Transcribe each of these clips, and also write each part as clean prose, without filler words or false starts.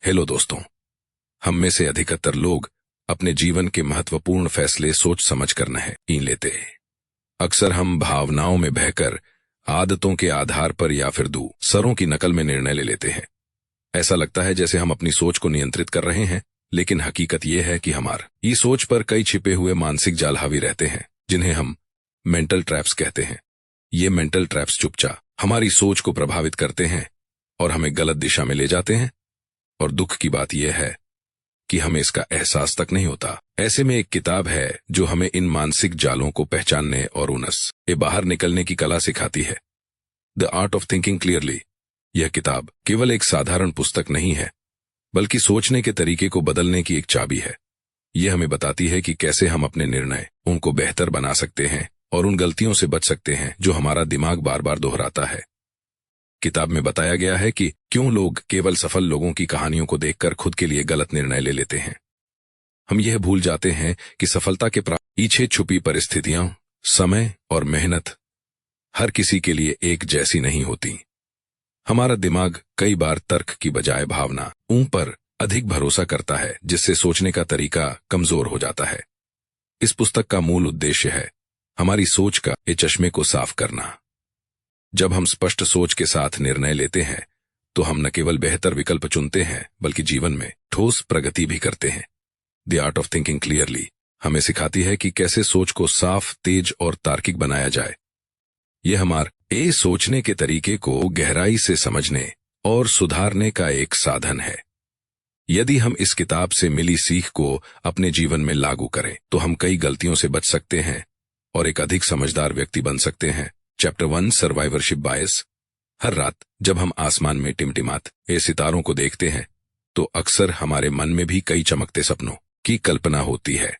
Hello दोस्तों। हम में से अधिकतर लोग अपने जीवन के महत्वपूर्ण फैसले सोच समझ कर नहीं लेते। अक्सर हम भावनाओं में बहकर आदतों के आधार पर या फिर दूसरों की नकल में निर्णय ले लेते हैं। ऐसा लगता है जैसे हम अपनी सोच को नियंत्रित कर रहे हैं, लेकिन हकीकत यह है कि हमारी सोच पर कई छिपे हुए मानसिक जाल हावी रहते हैं, जिन्हें हम मेंटल ट्रैप्स कहते हैं। ये मेंटल ट्रैप्स चुपचाप हमारी सोच को प्रभावित करते हैं और हमें गलत दिशा में ले जाते हैं। और दुख की बात यह है कि हमें इसका एहसास तक नहीं होता। ऐसे में एक किताब है जो हमें इन मानसिक जालों को पहचानने और उनसे बाहर निकलने की कला सिखाती है। The art of thinking clearly. यह किताब केवल एक साधारण पुस्तक नहीं है, बल्कि सोचने के तरीके को बदलने की एक चाबी है। यह हमें बताती है कि कैसे हम अपने निर्णय उनको बेहतर बना सकते हैं और उन गलतियों से बच सकते हैं जो हमारा दिमाग बार बार दोहराता है। किताब में बताया गया है कि क्यों लोग केवल सफल लोगों की कहानियों को देखकर खुद के लिए गलत निर्णय ले लेते हैं। हम यह भूल जाते हैं कि सफलता के पीछे छुपी परिस्थितियां, समय और मेहनत हर किसी के लिए एक जैसी नहीं होती। हमारा दिमाग कई बार तर्क की बजाय भावनाओं पर अधिक भरोसा करता है, जिससे सोचने का तरीका कमजोर हो जाता है। इस पुस्तक का मूल उद्देश्य है हमारी सोच का ये चश्मे को साफ करना। जब हम स्पष्ट सोच के साथ निर्णय लेते हैं तो हम न केवल बेहतर विकल्प चुनते हैं, बल्कि जीवन में ठोस प्रगति भी करते हैं। The art of thinking clearly हमें सिखाती है कि कैसे सोच को साफ, तेज और तार्किक बनाया जाए। यह हमारे सोचने के तरीके को गहराई से समझने और सुधारने का एक साधन है। यदि हम इस किताब से मिली सीख को अपने जीवन में लागू करें तो हम कई गलतियों से बच सकते हैं और एक अधिक समझदार व्यक्ति बन सकते हैं। Chapter 1 survivorship bias. हर रात जब हम आसमान में टिमटिमाते सितारों को देखते हैं तो अक्सर हमारे मन में भी कई चमकते सपनों की कल्पना होती है।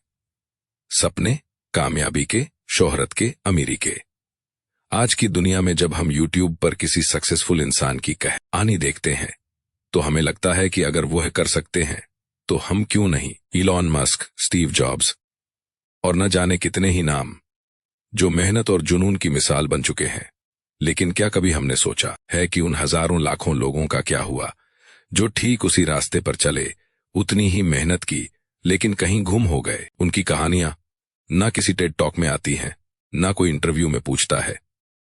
सपने कामयाबी के, शोहरत के, अमीरी के। आज की दुनिया में जब हम यूट्यूब पर किसी सक्सेसफुल इंसान की कहानी देखते हैं तो हमें लगता है कि अगर वह कर सकते हैं तो हम क्यों नहीं। इलॉन मस्क, स्टीव जॉब्स और न जाने कितने ही नाम जो मेहनत और जुनून की मिसाल बन चुके हैं। लेकिन क्या कभी हमने सोचा है कि उन हजारों लाखों लोगों का क्या हुआ जो ठीक उसी रास्ते पर चले, उतनी ही मेहनत की, लेकिन कहीं गुम हो गए। उनकी कहानियां ना किसी टेड टॉक में आती हैं, ना कोई इंटरव्यू में पूछता है।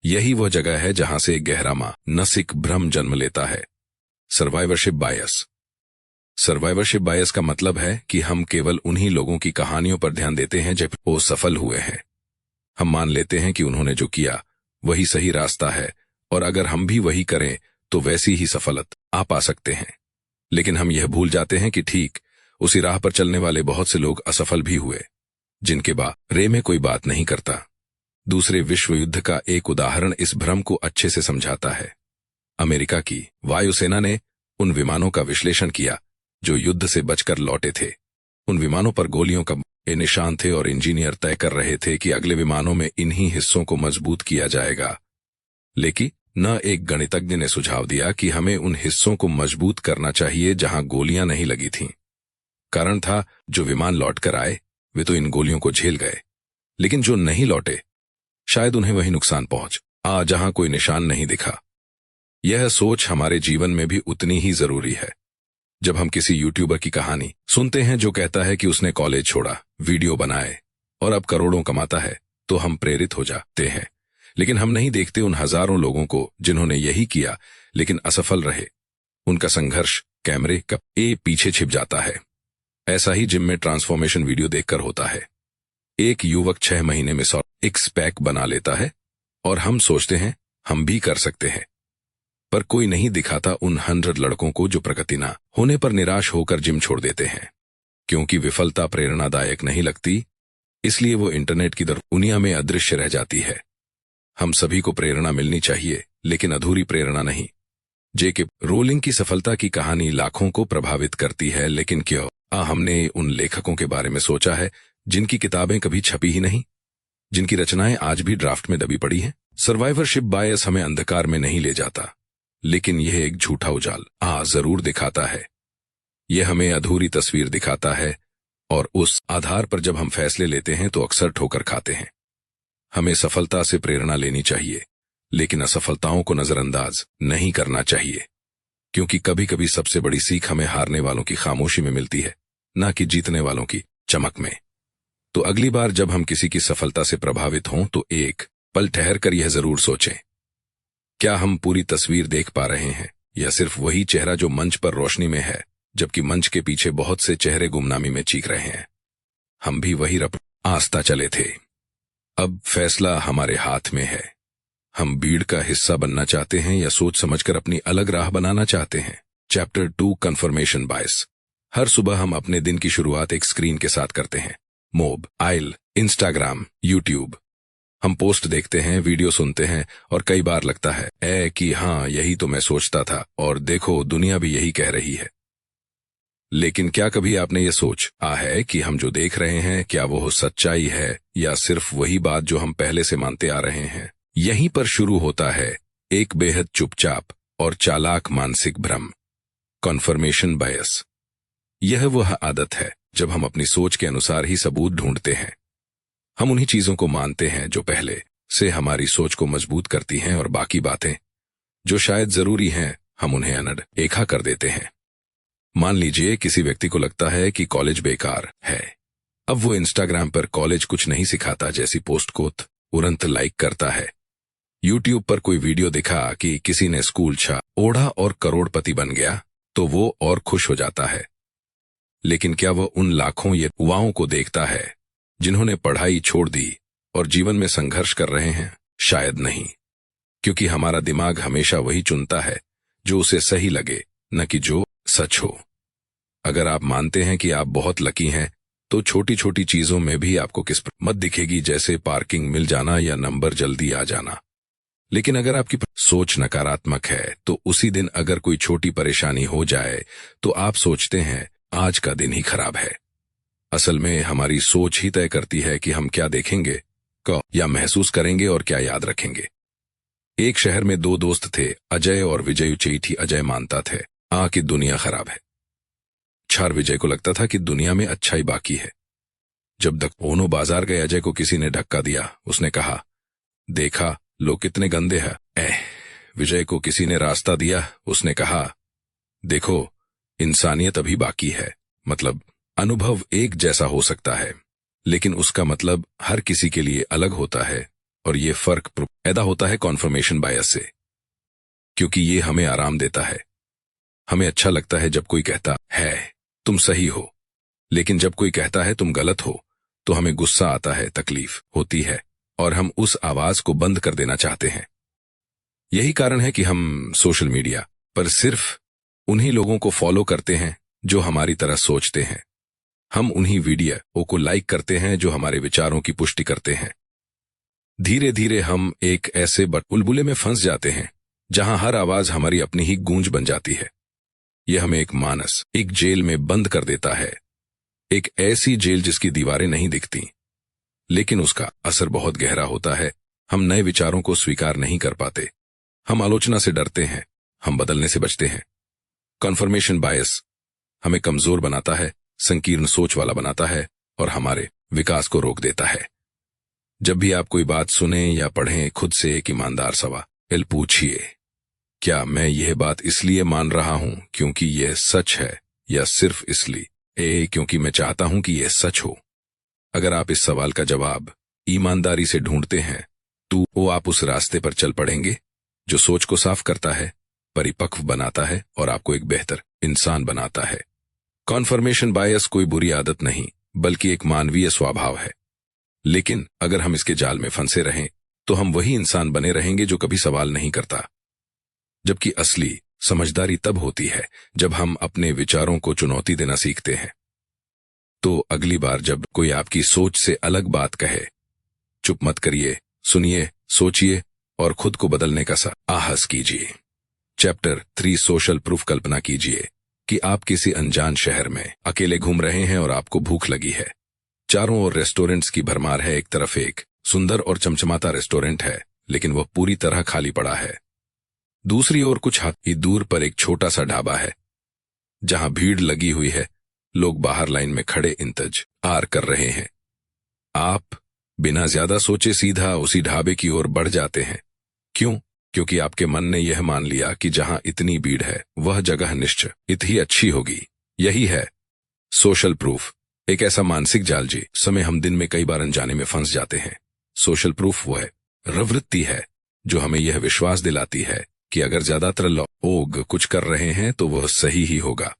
यही वह जगह है जहां से एक गहरा मानसिक भ्रम जन्म लेता है, सर्वाइवरशिप बायस। सर्वाइवरशिप बायस का मतलब है कि हम केवल उन्हीं लोगों की कहानियों पर ध्यान देते हैं जब वो सफल हुए हैं। हम मान लेते हैं कि उन्होंने जो किया वही सही रास्ता है और अगर हम भी वही करें तो वैसी ही सफलता आ पा सकते हैं। लेकिन हम यह भूल जाते हैं कि ठीक उसी राह पर चलने वाले बहुत से लोग असफल भी हुए, जिनके बारे में कोई बात नहीं करता। दूसरे विश्व युद्ध का एक उदाहरण इस भ्रम को अच्छे से समझाता है। अमेरिका की वायुसेना ने उन विमानों का विश्लेषण किया जो युद्ध से बचकर लौटे थे। उन विमानों पर गोलियों का निशान थे और इंजीनियर तय कर रहे थे कि अगले विमानों में इन्हीं हिस्सों को मजबूत किया जाएगा। लेकिन न एक गणितज्ञ ने सुझाव दिया कि हमें उन हिस्सों को मजबूत करना चाहिए जहां गोलियां नहीं लगी थीं। कारण था, जो विमान लौटकर आए वे तो इन गोलियों को झेल गए, लेकिन जो नहीं लौटे शायद उन्हें वही नुकसान पहुंचा जहां कोई निशान नहीं दिखा। यह सोच हमारे जीवन में भी उतनी ही जरूरी है। जब हम किसी यूट्यूबर की कहानी सुनते हैं जो कहता है कि उसने कॉलेज छोड़ा, वीडियो बनाए और अब करोड़ों कमाता है, तो हम प्रेरित हो जाते हैं। लेकिन हम नहीं देखते उन हजारों लोगों को जिन्होंने यही किया लेकिन असफल रहे। उनका संघर्ष कैमरे का पीछे छिप जाता है। ऐसा ही जिम में ट्रांसफॉर्मेशन वीडियो देखकर होता है। एक युवक 6 महीने में 100 सिक्स पैक बना लेता है और हम सोचते हैं हम भी कर सकते हैं, पर कोई नहीं दिखाता उन 100 लड़कों को जो प्रगति ना होने पर निराश होकर जिम छोड़ देते हैं। क्योंकि विफलता प्रेरणादायक नहीं लगती, इसलिए वो इंटरनेट की दुनिया में अदृश्य रह जाती है। हम सभी को प्रेरणा मिलनी चाहिए, लेकिन अधूरी प्रेरणा नहीं। जेके रोलिंग की सफलता की कहानी लाखों को प्रभावित करती है, लेकिन क्यों हमने उन लेखकों के बारे में सोचा है जिनकी किताबें कभी छपी ही नहीं, जिनकी रचनाएं आज भी ड्राफ्ट में दबी पड़ी हैं। सर्वाइवरशिप बायस हमें अंधकार में नहीं ले जाता, लेकिन यह एक झूठा उजाल जरूर दिखाता है। यह हमें अधूरी तस्वीर दिखाता है और उस आधार पर जब हम फैसले लेते हैं तो अक्सर ठोकर खाते हैं। हमें सफलता से प्रेरणा लेनी चाहिए, लेकिन असफलताओं को नजरअंदाज नहीं करना चाहिए। क्योंकि कभी कभी सबसे बड़ी सीख हमें हारने वालों की खामोशी में मिलती है, ना कि जीतने वालों की चमक में। तो अगली बार जब हम किसी की सफलता से प्रभावित हों तो एक पल ठहर कर यह जरूर सोचें, क्या हम पूरी तस्वीर देख पा रहे हैं या सिर्फ वही चेहरा जो मंच पर रोशनी में है, जबकि मंच के पीछे बहुत से चेहरे गुमनामी में चीख रहे हैं। हम भी वही रब आस्था चले थे। अब फैसला हमारे हाथ में है। हम भीड़ का हिस्सा बनना चाहते हैं या सोच समझकर अपनी अलग राह बनाना चाहते हैं। चैप्टर 2 कन्फर्मेशन बायस। हर सुबह हम अपने दिन की शुरुआत एक स्क्रीन के साथ करते हैं। Mobile, Instagram, YouTube. हम पोस्ट देखते हैं, वीडियो सुनते हैं और कई बार लगता है कि हाँ, यही तो मैं सोचता था और देखो दुनिया भी यही कह रही है। लेकिन क्या कभी आपने ये सोचा है कि हम जो देख रहे हैं क्या वो सच्चाई है या सिर्फ वही बात जो हम पहले से मानते आ रहे हैं? यहीं पर शुरू होता है एक बेहद चुपचाप और चालाक मानसिक भ्रम, कन्फर्मेशन बायस। यह वह आदत है जब हम अपनी सोच के अनुसार ही सबूत ढूंढते हैं। हम उन्हीं चीजों को मानते हैं जो पहले से हमारी सोच को मजबूत करती हैं और बाकी बातें जो शायद जरूरी हैं हम उन्हें अनदेखा कर देते हैं। मान लीजिए किसी व्यक्ति को लगता है कि कॉलेज बेकार है। अब वो इंस्टाग्राम पर कॉलेज कुछ नहीं सिखाता जैसी पोस्ट को तुरंत लाइक करता है। यूट्यूब पर कोई वीडियो दिखा कि किसी ने स्कूल ओढ़ा और करोड़पति बन गया तो वो और खुश हो जाता है। लेकिन क्या वह उन लाखों युवाओं को देखता है जिन्होंने पढ़ाई छोड़ दी और जीवन में संघर्ष कर रहे हैं? शायद नहीं, क्योंकि हमारा दिमाग हमेशा वही चुनता है जो उसे सही लगे, न कि जो सच हो। अगर आप मानते हैं कि आप बहुत लकी हैं तो छोटी छोटी चीजों में भी आपको किस्मत दिखेगी, जैसे पार्किंग मिल जाना या नंबर जल्दी आ जाना। लेकिन अगर आपकी सोच नकारात्मक है तो उसी दिन अगर कोई छोटी परेशानी हो जाए तो आप सोचते हैं आज का दिन ही खराब है। असल में हमारी सोच ही तय करती है कि हम क्या देखेंगे या महसूस करेंगे और क्या याद रखेंगे। एक शहर में दो दोस्त थे, अजय और विजय। चेठी अजय मानता थे कि दुनिया खराब है। छार विजय को लगता था कि दुनिया में अच्छाई बाकी है। जब दोनों बाजार गए, अजय को किसी ने धक्का दिया। उसने कहा, देखा लोग कितने गंदे हैं। विजय को किसी ने रास्ता दिया। उसने कहा, देखो इंसानियत अभी बाकी है। मतलब अनुभव एक जैसा हो सकता है लेकिन उसका मतलब हर किसी के लिए अलग होता है और ये फर्क पैदा होता है कन्फर्मेशन बायस से, क्योंकि ये हमें आराम देता है। हमें अच्छा लगता है जब कोई कहता है तुम सही हो, लेकिन जब कोई कहता है तुम गलत हो तो हमें गुस्सा आता है, तकलीफ होती है और हम उस आवाज को बंद कर देना चाहते हैं। यही कारण है कि हम सोशल मीडिया पर सिर्फ उन्हीं लोगों को फॉलो करते हैं जो हमारी तरह सोचते हैं। हम उन्हीं वीडियो को लाइक करते हैं जो हमारे विचारों की पुष्टि करते हैं। धीरे धीरे हम एक ऐसे बुलबुले में फंस जाते हैं जहां हर आवाज हमारी अपनी ही गूंज बन जाती है। यह हमें एक जेल में बंद कर देता है, एक ऐसी जेल जिसकी दीवारें नहीं दिखती लेकिन उसका असर बहुत गहरा होता है। हम नए विचारों को स्वीकार नहीं कर पाते, हम आलोचना से डरते हैं, हम बदलने से बचते हैं। कन्फर्मेशन बायस हमें कमजोर बनाता है, संकीर्ण सोच वाला बनाता है और हमारे विकास को रोक देता है। जब भी आप कोई बात सुने या पढ़ें, खुद से एक ईमानदार सवाल पूछिए, क्या मैं यह बात इसलिए मान रहा हूं क्योंकि यह सच है या सिर्फ इसलिए क्योंकि मैं चाहता हूं कि यह सच हो? अगर आप इस सवाल का जवाब ईमानदारी से ढूंढते हैं तो वो आप उस रास्ते पर चल पड़ेंगे जो सोच को साफ करता है, परिपक्व बनाता है और आपको एक बेहतर इंसान बनाता है। कन्फर्मेशन बायस कोई बुरी आदत नहीं बल्कि एक मानवीय स्वभाव है। लेकिन अगर हम इसके जाल में फंसे रहें तो हम वही इंसान बने रहेंगे जो कभी सवाल नहीं करता। जबकि असली समझदारी तब होती है जब हम अपने विचारों को चुनौती देना सीखते हैं। तो अगली बार जब कोई आपकी सोच से अलग बात कहे, चुप मत करिए, सुनिए, सोचिए और खुद को बदलने का साहस कीजिए। Chapter 3 social proof. कल्पना कीजिए कि आप किसी अनजान शहर में अकेले घूम रहे हैं और आपको भूख लगी है। चारों ओर रेस्टोरेंट्स की भरमार है। एक तरफ एक सुंदर और चमचमाता रेस्टोरेंट है लेकिन वह पूरी तरह खाली पड़ा है। दूसरी ओर कुछ हाथ ही दूर पर एक छोटा सा ढाबा है जहां भीड़ लगी हुई है। लोग बाहर लाइन में खड़े इंतजार कर रहे हैं। आप बिना ज्यादा सोचे सीधा उसी ढाबे की ओर बढ़ जाते हैं। क्यों? क्योंकि आपके मन ने यह मान लिया कि जहां इतनी भीड़ है वह जगह निश्चित ही अच्छी होगी। यही है सोशल प्रूफ, एक ऐसा मानसिक जाल जी समय हम दिन में कई बार अनजाने में फंस जाते हैं। सोशल प्रूफ वो है प्रवृत्ति है जो हमें यह विश्वास दिलाती है कि अगर ज्यादातर लोग कुछ कर रहे हैं तो वह सही ही होगा।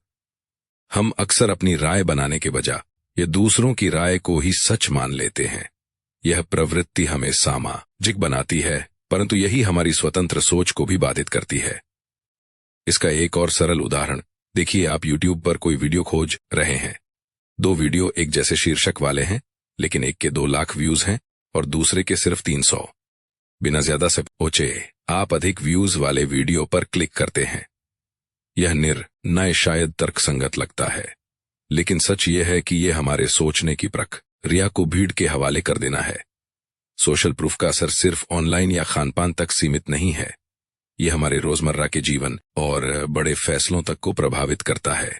हम अक्सर अपनी राय बनाने के बजाय ये दूसरों की राय को ही सच मान लेते हैं। यह प्रवृत्ति हमें सामाजिक बनाती है, परंतु यही हमारी स्वतंत्र सोच को भी बाधित करती है। इसका एक और सरल उदाहरण देखिए, आप YouTube पर कोई वीडियो खोज रहे हैं। 2 वीडियो एक जैसे शीर्षक वाले हैं, लेकिन एक के 2 लाख व्यूज हैं और दूसरे के सिर्फ 300। बिना ज्यादा सोचे आप अधिक व्यूज वाले वीडियो पर क्लिक करते हैं। यह निर्णय शायद तर्कसंगत लगता है, लेकिन सच यह है कि यह हमारे सोचने की प्रक्रिया को भीड़ के हवाले कर देना है। सोशल प्रूफ का असर सिर्फ ऑनलाइन या खानपान तक सीमित नहीं है, यह हमारे रोजमर्रा के जीवन और बड़े फैसलों तक को प्रभावित करता है।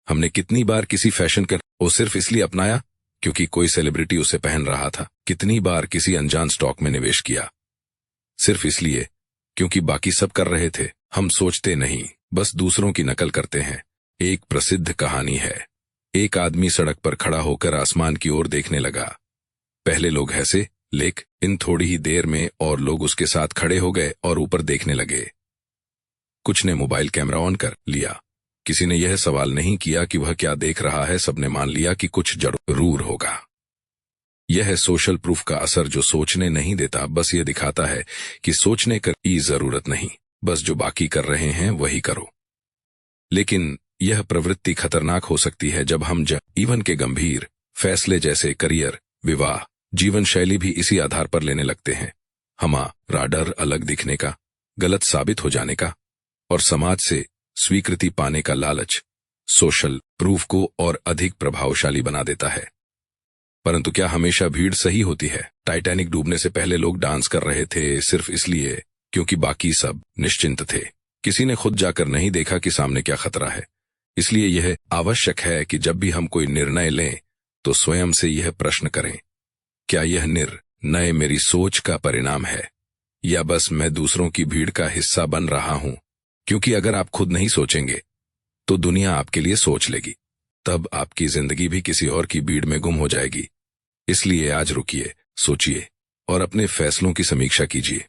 हमने कितनी बार किसी फैशन को सिर्फ इसलिए अपनाया क्योंकि कोई सेलिब्रिटी उसे पहन रहा था? कितनी बार किसी अनजान स्टॉक में निवेश किया सिर्फ इसलिए क्योंकि बाकी सब कर रहे थे? हम सोचते नहीं, बस दूसरों की नकल करते हैं। एक प्रसिद्ध कहानी है, एक आदमी सड़क पर खड़ा होकर आसमान की ओर देखने लगा। पहले लोग हंसे, लेकिन थोड़ी ही देर में और लोग उसके साथ खड़े हो गए और ऊपर देखने लगे। कुछ ने मोबाइल कैमरा ऑन कर लिया, किसी ने यह सवाल नहीं किया कि वह क्या देख रहा है, सबने मान लिया कि कुछ जरूर होगा। यह है सोशल प्रूफ का असर, जो सोचने नहीं देता, बस यह दिखाता है कि सोचने की जरूरत नहीं, बस जो बाकी कर रहे हैं वही करो। लेकिन यह प्रवृत्ति खतरनाक हो सकती है जब हम जीवन के गंभीर फैसले जैसे करियर, विवाह, जीवन शैली भी इसी आधार पर लेने लगते हैं। हमारा डर अलग दिखने का, गलत साबित हो जाने का और समाज से स्वीकृति पाने का लालच सोशल प्रूफ को और अधिक प्रभावशाली बना देता है। परंतु क्या हमेशा भीड़ सही होती है? टाइटैनिक डूबने से पहले लोग डांस कर रहे थे सिर्फ इसलिए क्योंकि बाकी सब निश्चिंत थे। किसी ने खुद जाकर नहीं देखा कि सामने क्या खतरा है। इसलिए यह आवश्यक है कि जब भी हम कोई निर्णय लें तो स्वयं से यह प्रश्न करें, क्या यह निर्णय मेरी सोच का परिणाम है या बस मैं दूसरों की भीड़ का हिस्सा बन रहा हूं? क्योंकि अगर आप खुद नहीं सोचेंगे तो दुनिया आपके लिए सोच लेगी, तब आपकी जिंदगी भी किसी और की भीड़ में गुम हो जाएगी। इसलिए आज रुकिए, सोचिए और अपने फैसलों की समीक्षा कीजिए।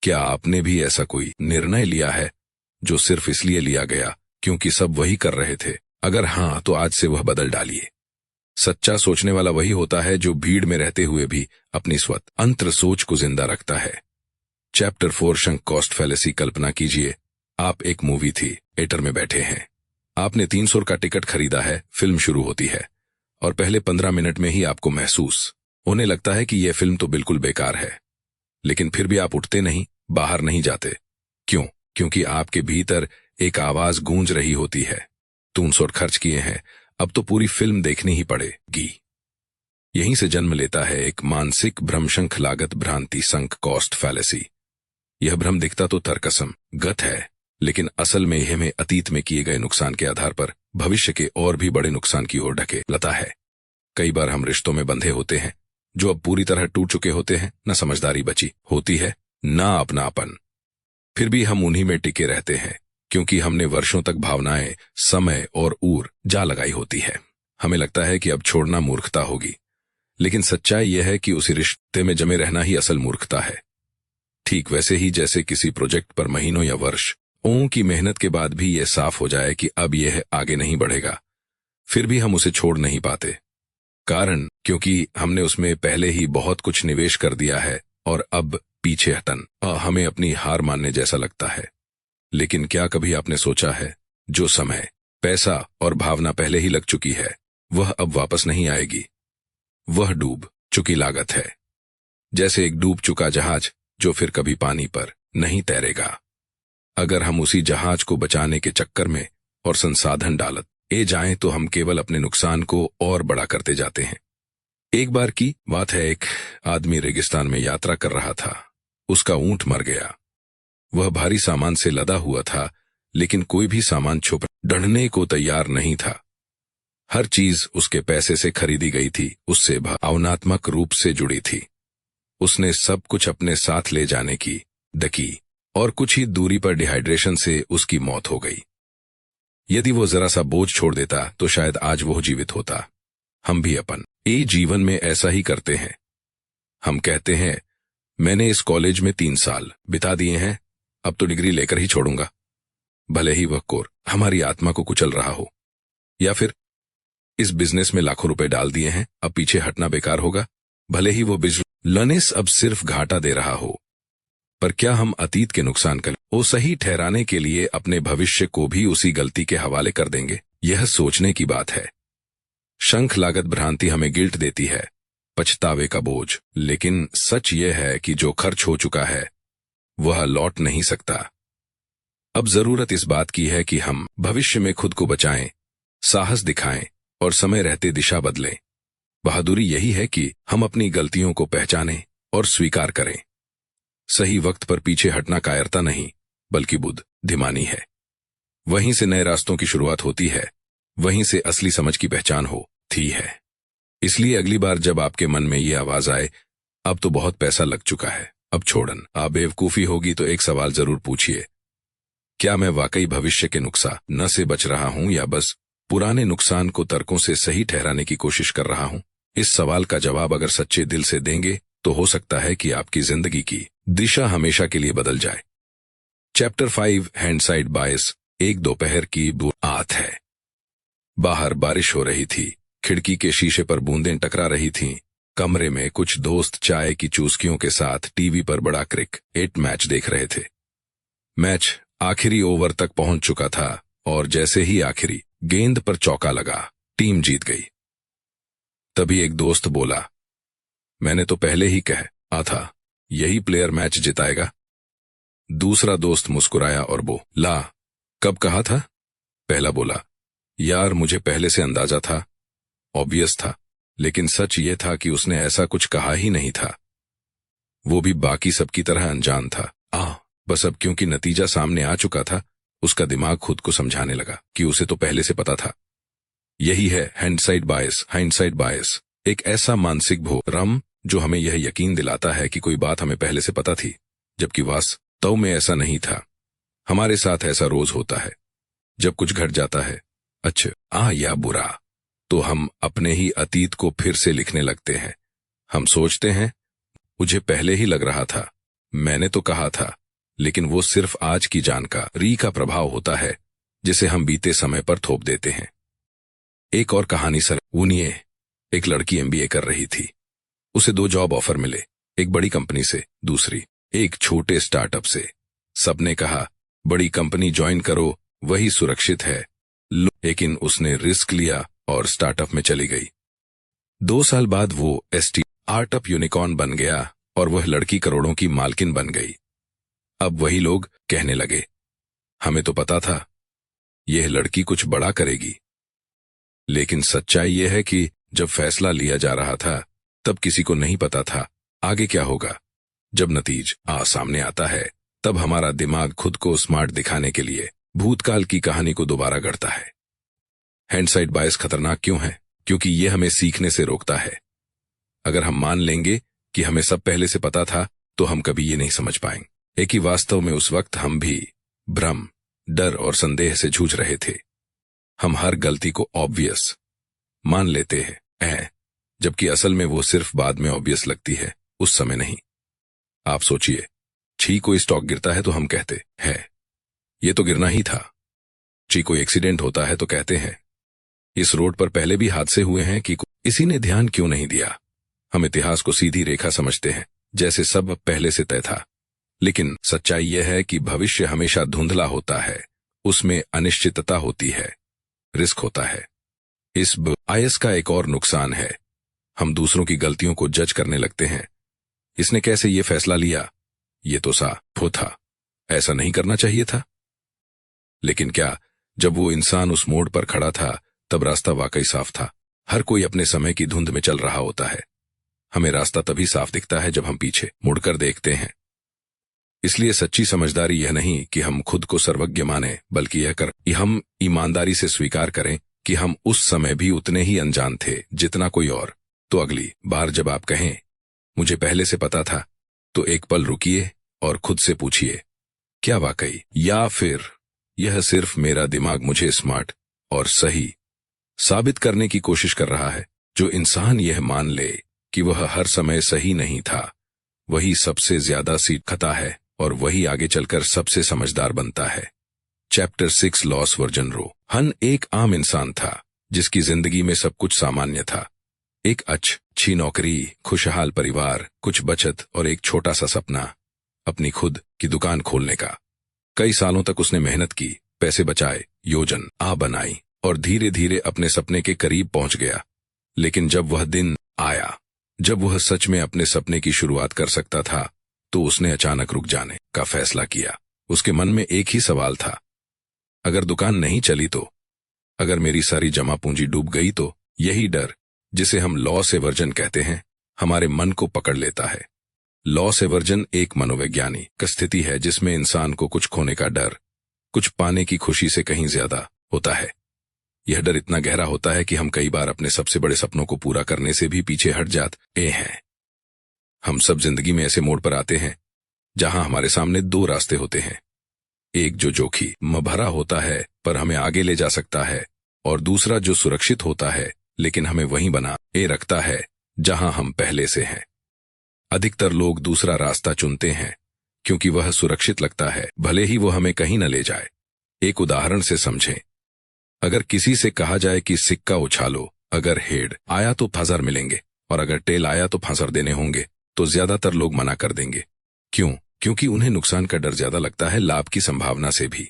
क्या आपने भी ऐसा कोई निर्णय लिया है जो सिर्फ इसलिए लिया गया क्योंकि सब वही कर रहे थे? अगर हां, तो आज से वह बदल डालिए। सच्चा सोचने वाला वही होता है जो भीड़ में रहते हुए भी अपनी स्वतंत्र सोच को जिंदा रखता है। Chapter 4 sunk cost fallacy. कल्पना कीजिए, आप एक मूवी थिएटर में बैठे हैं। आपने 300 का टिकट खरीदा है। फिल्म शुरू होती है और पहले 15 मिनट में ही आपको महसूस होने लगता है कि यह फिल्म तो बिल्कुल बेकार है। लेकिन फिर भी आप उठते नहीं, बाहर नहीं जाते। क्यों? क्योंकि आपके भीतर एक आवाज गूंज रही होती है, 300 खर्च किए हैं, अब तो पूरी फिल्म देखनी ही पड़ेगी। यहीं से जन्म लेता है एक मानसिक भ्रमशंख लागत भ्रांति, संक कॉस्ट फैलेसी। यह भ्रम दिखता तो तर्कसंगत है, लेकिन असल में यह हमें अतीत में किए गए नुकसान के आधार पर भविष्य के और भी बड़े नुकसान की ओर ढकेलता है। कई बार हम रिश्तों में बंधे होते हैं जो अब पूरी तरह टूट चुके होते हैं। न समझदारी बची होती है, न अपनापन। फिर भी हम उन्हीं में टिके रहते हैं क्योंकि हमने वर्षों तक भावनाएं, समय और ऊर्जा लगाई होती है। हमें लगता है कि अब छोड़ना मूर्खता होगी, लेकिन सच्चाई यह है कि उसी रिश्ते में जमे रहना ही असल मूर्खता है। ठीक वैसे ही जैसे किसी प्रोजेक्ट पर महीनों या वर्षों की मेहनत के बाद भी यह साफ हो जाए कि अब यह आगे नहीं बढ़ेगा, फिर भी हम उसे छोड़ नहीं पाते। कारण क्योंकि हमने उसमें पहले ही बहुत कुछ निवेश कर दिया है और अब पीछे हटन हमें अपनी हार मानने जैसा लगता है। लेकिन क्या कभी आपने सोचा है, जो समय, पैसा और भावना पहले ही लग चुकी है वह अब वापस नहीं आएगी। वह डूब चुकी लागत है, जैसे एक डूब चुका जहाज जो फिर कभी पानी पर नहीं तैरेगा। अगर हम उसी जहाज को बचाने के चक्कर में और संसाधन डालते जाएं तो हम केवल अपने नुकसान को और बड़ा करते जाते हैं। एक बार की बात है, एक आदमी रेगिस्तान में यात्रा कर रहा था। उसका ऊंट मर गया। वह भारी सामान से लदा हुआ था, लेकिन कोई भी सामान छुप ढूंढने को तैयार नहीं था। हर चीज उसके पैसे से खरीदी गई थी, उससे भावनात्मक रूप से जुड़ी थी। उसने सब कुछ अपने साथ ले जाने की दकी और कुछ ही दूरी पर डिहाइड्रेशन से उसकी मौत हो गई। यदि वो जरा सा बोझ छोड़ देता तो शायद आज वो जीवित होता। हम भी अपन जीवन में ऐसा ही करते हैं। हम कहते हैं मैंने इस कॉलेज में 3 साल बिता दिए हैं, अब तो डिग्री लेकर ही छोड़ूंगा, भले ही वह कोर हमारी आत्मा को कुचल रहा हो। या फिर इस बिजनेस में लाखों रुपए डाल दिए हैं, अब पीछे हटना बेकार होगा, भले ही वो बिजनेस अब सिर्फ घाटा दे रहा हो। पर क्या हम अतीत के नुकसान को सही ठहराने के लिए अपने भविष्य को भी उसी गलती के हवाले कर देंगे? यह सोचने की बात है। शंख लागत भ्रांति हमें गिल्ट देती है, पछतावे का बोझ, लेकिन सच यह है कि जो खर्च हो चुका है वह लौट नहीं सकता। अब जरूरत इस बात की है कि हम भविष्य में खुद को बचाएं, साहस दिखाएं और समय रहते दिशा बदलें। बहादुरी यही है कि हम अपनी गलतियों को पहचानें और स्वीकार करें। सही वक्त पर पीछे हटना कायरता नहीं, बल्कि बुद्धिमानी है। वहीं से नए रास्तों की शुरुआत होती है, वहीं से असली समझ की पहचान होती है। इसलिए अगली बार जब आपके मन में ये आवाज आए, अब तो बहुत पैसा लग चुका है, अब छोड़न आप बेवकूफी होगी, तो एक सवाल जरूर पूछिए, क्या मैं वाकई भविष्य के नुकसान से बच रहा हूं या बस पुराने नुकसान को तर्कों से सही ठहराने की कोशिश कर रहा हूं? इस सवाल का जवाब अगर सच्चे दिल से देंगे तो हो सकता है कि आपकी जिंदगी की दिशा हमेशा के लिए बदल जाए। चैप्टर 5 हैंडसाइड बायस। एक दोपहर की बात है। बाहर बारिश हो रही थी, खिड़की के शीशे पर बूंदें टकरा रही थीं। कमरे में कुछ दोस्त चाय की चुस्कियों के साथ टीवी पर बड़ा क्रिकेट मैच देख रहे थे। मैच आखिरी ओवर तक पहुंच चुका था और जैसे ही आखिरी गेंद पर चौका लगा, टीम जीत गई। तभी एक दोस्त बोला, मैंने तो पहले ही कहा था यही प्लेयर मैच जिताएगा। दूसरा दोस्त मुस्कुराया और बोला, कब कहा था? पहला बोला, यार मुझे पहले से अंदाजा था, ऑब्वियस था, लेकिन सच ये था कि उसने ऐसा कुछ कहा ही नहीं था। वो भी बाकी सबकी तरह अनजान था। बस अब क्योंकि नतीजा सामने आ चुका था, उसका दिमाग खुद को समझाने लगा कि उसे तो पहले से पता था। यही है हैंडसाइड बायस। हाइंडसाइड बायस एक ऐसा मानसिक भ्रम जो हमें यह यकीन दिलाता है कि कोई बात हमें पहले से पता थी, जबकि वास्तव में ऐसा नहीं था। हमारे साथ ऐसा रोज होता है। जब कुछ घट जाता है, अच्छा या बुरा, तो हम अपने ही अतीत को फिर से लिखने लगते हैं। हम सोचते हैं मुझे पहले ही लग रहा था, मैंने तो कहा था, लेकिन वो सिर्फ आज की जानकारी का प्रभाव होता है जिसे हम बीते समय पर थोप देते हैं। एक और कहानी सुनिए। एक लड़की एमबीए कर रही थी। उसे 2 जॉब ऑफर मिले, एक बड़ी कंपनी से, दूसरी एक छोटे स्टार्टअप से। सबने कहा बड़ी कंपनी ज्वाइन करो, वही सुरक्षित है, लेकिन उसने रिस्क लिया और स्टार्टअप में चली गई। 2 साल बाद वो स्टार्टअप यूनिकॉर्न बन गया और वह लड़की करोड़ों की मालकिन बन गई। अब वही लोग कहने लगे, हमें तो पता था यह लड़की कुछ बड़ा करेगी। लेकिन सच्चाई यह है कि जब फैसला लिया जा रहा था तब किसी को नहीं पता था आगे क्या होगा। जब नतीजा सामने आता है तब हमारा दिमाग खुद को स्मार्ट दिखाने के लिए भूतकाल की कहानी को दोबारा गढ़ता है। हैंडसाइड बायस खतरनाक क्यों है? क्योंकि यह हमें सीखने से रोकता है। अगर हम मान लेंगे कि हमें सब पहले से पता था तो हम कभी ये नहीं समझ पाएंगे कि वास्तव में उस वक्त हम भी भ्रम, डर और संदेह से जूझ रहे थे। हम हर गलती को ऑब्वियस मान लेते हैं, जबकि असल में वो सिर्फ बाद में ऑब्वियस लगती है, उस समय नहीं। आप सोचिए, कोई स्टॉक गिरता है तो हम कहते हैं ये तो गिरना ही था। कोई एक्सीडेंट होता है तो कहते हैं इस रोड पर पहले भी हादसे हुए हैं कि इसी ने ध्यान क्यों नहीं दिया। हम इतिहास को सीधी रेखा समझते हैं, जैसे सब पहले से तय था। लेकिन सच्चाई यह है कि भविष्य हमेशा धुंधला होता है, उसमें अनिश्चितता होती है, रिस्क होता है। इस बायस का एक और नुकसान है, हम दूसरों की गलतियों को जज करने लगते हैं। इसने कैसे ये फैसला लिया, ये तो साफ था, ऐसा नहीं करना चाहिए था। लेकिन क्या जब वो इंसान उस मोड़ पर खड़ा था तब रास्ता वाकई साफ था? हर कोई अपने समय की धुंध में चल रहा होता है। हमें रास्ता तभी साफ दिखता है जब हम पीछे मुड़कर देखते हैं। इसलिए सच्ची समझदारी यह नहीं कि हम खुद को सर्वज्ञ माने, बल्कि यह कर कि हम ईमानदारी से स्वीकार करें कि हम उस समय भी उतने ही अनजान थे जितना कोई और। तो अगली बार जब आप कहें मुझे पहले से पता था, तो एक पल रुकिए और खुद से पूछिए, क्या वाकई या फिर यह सिर्फ मेरा दिमाग मुझे स्मार्ट और सही साबित करने की कोशिश कर रहा है। जो इंसान यह मान ले कि वह हर समय सही नहीं था, वही सबसे ज्यादा सीखता है और वही आगे चलकर सबसे समझदार बनता है। चैप्टर 6 लॉस वर्जन रो। हन एक आम इंसान था जिसकी जिंदगी में सब कुछ सामान्य था। एक अच्छी नौकरी, खुशहाल परिवार, कुछ बचत और एक छोटा सा सपना, अपनी खुद की दुकान खोलने का। कई सालों तक उसने मेहनत की, पैसे बचाए, योजना बनाई और धीरे धीरे अपने सपने के करीब पहुंच गया। लेकिन जब वह दिन आया जब वह सच में अपने सपने की शुरुआत कर सकता था, तो उसने अचानक रुक जाने का फैसला किया। उसके मन में एक ही सवाल था, अगर दुकान नहीं चली तो, अगर मेरी सारी जमा पूंजी डूब गई तो। यही डर, जिसे हम लॉस एवर्जन कहते हैं, हमारे मन को पकड़ लेता है। लॉस एवर्जन एक मनोवैज्ञानिक स्थिति है जिसमें इंसान को कुछ खोने का डर, कुछ पाने की खुशी से कहीं ज्यादा होता है। यह डर इतना गहरा होता है कि हम कई बार अपने सबसे बड़े सपनों को पूरा करने से भी पीछे हट जाते हैं। हम सब जिंदगी में ऐसे मोड़ पर आते हैं जहां हमारे सामने दो रास्ते होते हैं, एक जो जोखिम भरा होता है पर हमें आगे ले जा सकता है, और दूसरा जो सुरक्षित होता है लेकिन हमें वहीं बनाए रखता है जहां हम पहले से हैं। अधिकतर लोग दूसरा रास्ता चुनते हैं क्योंकि वह सुरक्षित लगता है, भले ही वो हमें कहीं न ले जाए। एक उदाहरण से समझें, अगर किसी से कहा जाए कि सिक्का उछालो, अगर हेड आया तो 1000 मिलेंगे और अगर टेल आया तो 50 देने होंगे, तो ज्यादातर लोग मना कर देंगे। क्यों? क्योंकि उन्हें नुकसान का डर ज्यादा लगता है लाभ की संभावना से भी।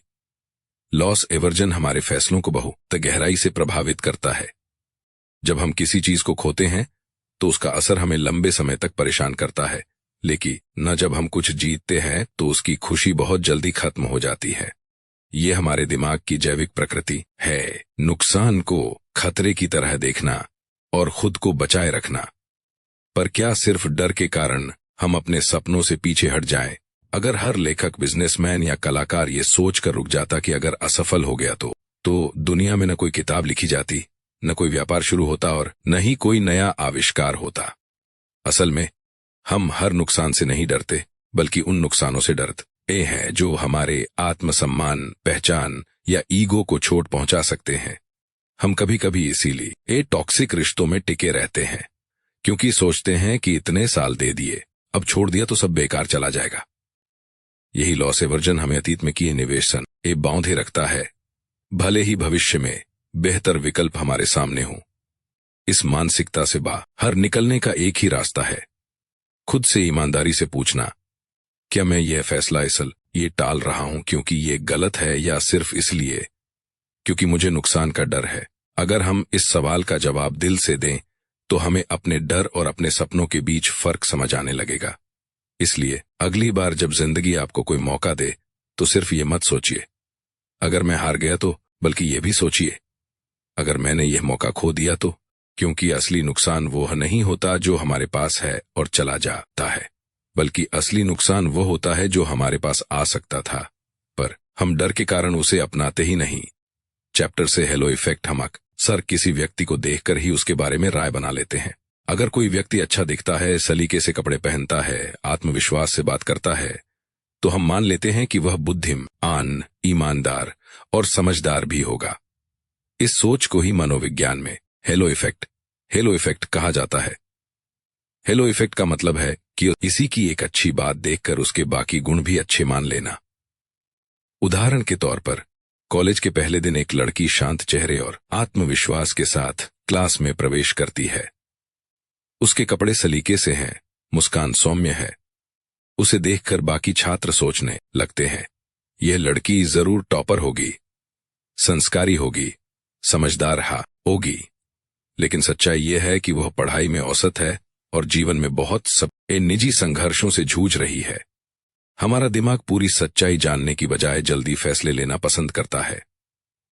लॉस एवर्जन हमारे फैसलों को बहुत गहराई से प्रभावित करता है। जब हम किसी चीज को खोते हैं तो उसका असर हमें लंबे समय तक परेशान करता है, लेकिन न जब हम कुछ जीतते हैं तो उसकी खुशी बहुत जल्दी खत्म हो जाती है। ये हमारे दिमाग की जैविक प्रकृति है, नुकसान को खतरे की तरह देखना और खुद को बचाए रखना। पर क्या सिर्फ डर के कारण हम अपने सपनों से पीछे हट जाएं? अगर हर लेखक, बिजनेसमैन या कलाकार ये सोचकर रुक जाता कि अगर असफल हो गया तो दुनिया में न कोई किताब लिखी जाती, न कोई व्यापार शुरू होता और न ही कोई नया आविष्कार होता। असल में हम हर नुकसान से नहीं डरते, बल्कि उन नुकसानों से डरते हैं जो हमारे आत्मसम्मान, पहचान या ईगो को चोट पहुंचा सकते हैं। हम कभी कभी इसीलिए टॉक्सिक रिश्तों में टिके रहते हैं, क्योंकि सोचते हैं कि इतने साल दे दिए, अब छोड़ दिया तो सब बेकार चला जाएगा। यही लॉस एवर्जन हमें अतीत में किए निवेश बांधे रखता है, भले ही भविष्य में बेहतर विकल्प हमारे सामने हो। इस मानसिकता से बाहर निकलने का एक ही रास्ता है, खुद से ईमानदारी से पूछना, क्या मैं यह फैसला ये टाल रहा हूं क्योंकि ये गलत है या सिर्फ इसलिए क्योंकि मुझे नुकसान का डर है? अगर हम इस सवाल का जवाब दिल से दें तो हमें अपने डर और अपने सपनों के बीच फर्क समझ आने लगेगा। इसलिए अगली बार जब जिंदगी आपको कोई मौका दे तो सिर्फ ये मत सोचिए, अगर मैं हार गया तो, बल्कि ये भी सोचिए, अगर मैंने यह मौका खो दिया तो। क्योंकि असली नुकसान वो नहीं होता जो हमारे पास है और चला जाता है, बल्कि असली नुकसान वो होता है जो हमारे पास आ सकता था, पर हम डर के कारण उसे अपनाते ही नहीं। चैप्टर से हेलो इफेक्ट। हम अक्सर किसी व्यक्ति को देखकर ही उसके बारे में राय बना लेते हैं। अगर कोई व्यक्ति अच्छा दिखता है, सलीके से कपड़े पहनता है, आत्मविश्वास से बात करता है, तो हम मान लेते हैं कि वह बुद्धिमान, ईमानदार और समझदार भी होगा। इस सोच को ही मनोविज्ञान में हेलो इफेक्ट कहा जाता है। हेलो इफेक्ट का मतलब है कि किसी की एक अच्छी बात देखकर उसके बाकी गुण भी अच्छे मान लेना। उदाहरण के तौर पर, कॉलेज के पहले दिन एक लड़की शांत चेहरे और आत्मविश्वास के साथ क्लास में प्रवेश करती है। उसके कपड़े सलीके से हैं, मुस्कान सौम्य है। उसे देखकर बाकी छात्र सोचने लगते हैं, यह लड़की जरूर टॉपर होगी, संस्कारी होगी, समझदार होगी। लेकिन सच्चाई यह है कि वह पढ़ाई में औसत है और जीवन में बहुत निजी संघर्षों से जूझ रही है। हमारा दिमाग पूरी सच्चाई जानने की बजाय जल्दी फैसले लेना पसंद करता है।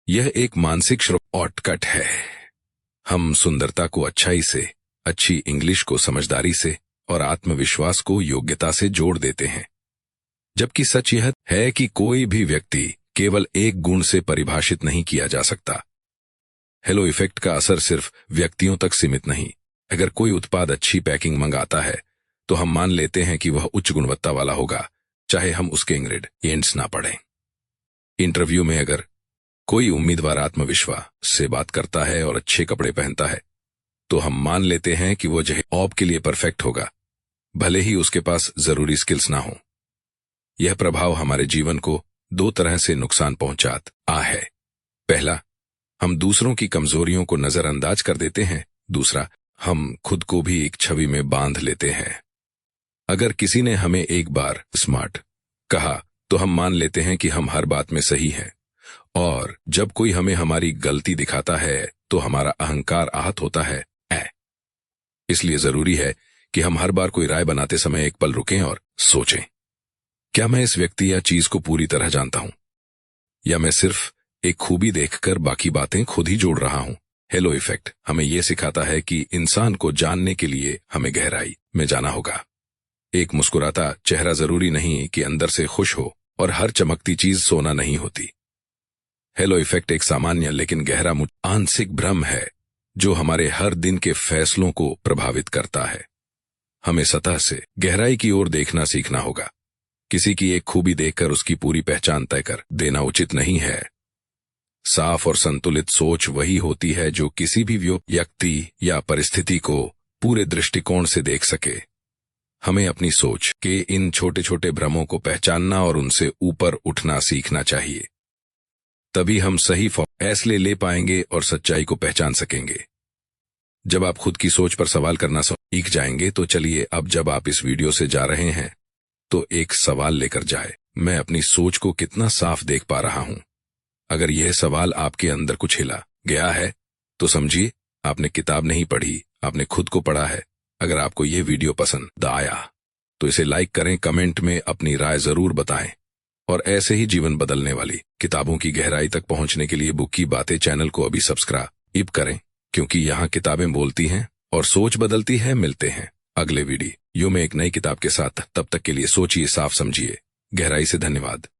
यह एक मानसिक शॉर्टकट है। हम सुंदरता को अच्छाई से, अच्छी इंग्लिश को समझदारी से और आत्मविश्वास को योग्यता से जोड़ देते हैं, जबकि सच यह है कि कोई भी व्यक्ति केवल एक गुण से परिभाषित नहीं किया जा सकता। हेलो इफेक्ट का असर सिर्फ व्यक्तियों तक सीमित नहीं। अगर कोई उत्पाद अच्छी पैकिंग मंगाता है तो हम मान लेते हैं कि वह उच्च गुणवत्ता वाला होगा, चाहे हम उसके इंग्रेडिएंट्स ना पढ़ें। इंटरव्यू में अगर कोई उम्मीदवार आत्मविश्वास से बात करता है और अच्छे कपड़े पहनता है तो हम मान लेते हैं कि वो जॉब के लिए परफेक्ट होगा, भले ही उसके पास जरूरी स्किल्स ना हो। यह प्रभाव हमारे जीवन को दो तरह से नुकसान पहुंचाता है। पहला, हम दूसरों की कमजोरियों को नजरअंदाज कर देते हैं। दूसरा, हम खुद को भी एक छवि में बांध लेते हैं। अगर किसी ने हमें एक बार स्मार्ट कहा तो हम मान लेते हैं कि हम हर बात में सही हैं, और जब कोई हमें हमारी गलती दिखाता है तो हमारा अहंकार आहत होता है। इसलिए जरूरी है कि हम हर बार कोई राय बनाते समय एक पल रुकें और सोचें, क्या मैं इस व्यक्ति या चीज को पूरी तरह जानता हूं, या मैं सिर्फ एक खूबी देखकर बाकी बातें खुद ही जोड़ रहा हूं। हेलो इफेक्ट हमें यह सिखाता है कि इंसान को जानने के लिए हमें गहराई में जाना होगा। एक मुस्कुराता चेहरा जरूरी नहीं कि अंदर से खुश हो, और हर चमकती चीज सोना नहीं होती। हेलो इफेक्ट एक सामान्य लेकिन गहरा आंशिक भ्रम है जो हमारे हर दिन के फैसलों को प्रभावित करता है। हमें सतह से गहराई की ओर देखना सीखना होगा। किसी की एक खूबी देखकर उसकी पूरी पहचान तय कर देना उचित नहीं है। साफ और संतुलित सोच वही होती है जो किसी भी व्यक्ति या परिस्थिति को पूरे दृष्टिकोण से देख सके। हमें अपनी सोच के इन छोटे छोटे भ्रमों को पहचानना और उनसे ऊपर उठना सीखना चाहिए। तभी हम सही फैसले ले पाएंगे और सच्चाई को पहचान सकेंगे। जब आप खुद की सोच पर सवाल करना सीख जाएंगे तो चलिए, अब जब आप इस वीडियो से जा रहे हैं तो एक सवाल लेकर जाए, मैं अपनी सोच को कितना साफ देख पा रहा हूं। अगर यह सवाल आपके अंदर कुछ हिला गया है तो समझिए आपने किताब नहीं पढ़ी, आपने खुद को पढ़ा है। अगर आपको यह वीडियो पसंद आया तो इसे लाइक करें, कमेंट में अपनी राय जरूर बताएं, और ऐसे ही जीवन बदलने वाली किताबों की गहराई तक पहुंचने के लिए बुक की बातें चैनल को अभी सब्सक्राइब करें, क्योंकि यहाँ किताबें बोलती हैं और सोच बदलती है। मिलते हैं अगले वीडियो में एक नई किताब के साथ। तब तक के लिए सोचिए, साफ समझिए। गहराई से धन्यवाद।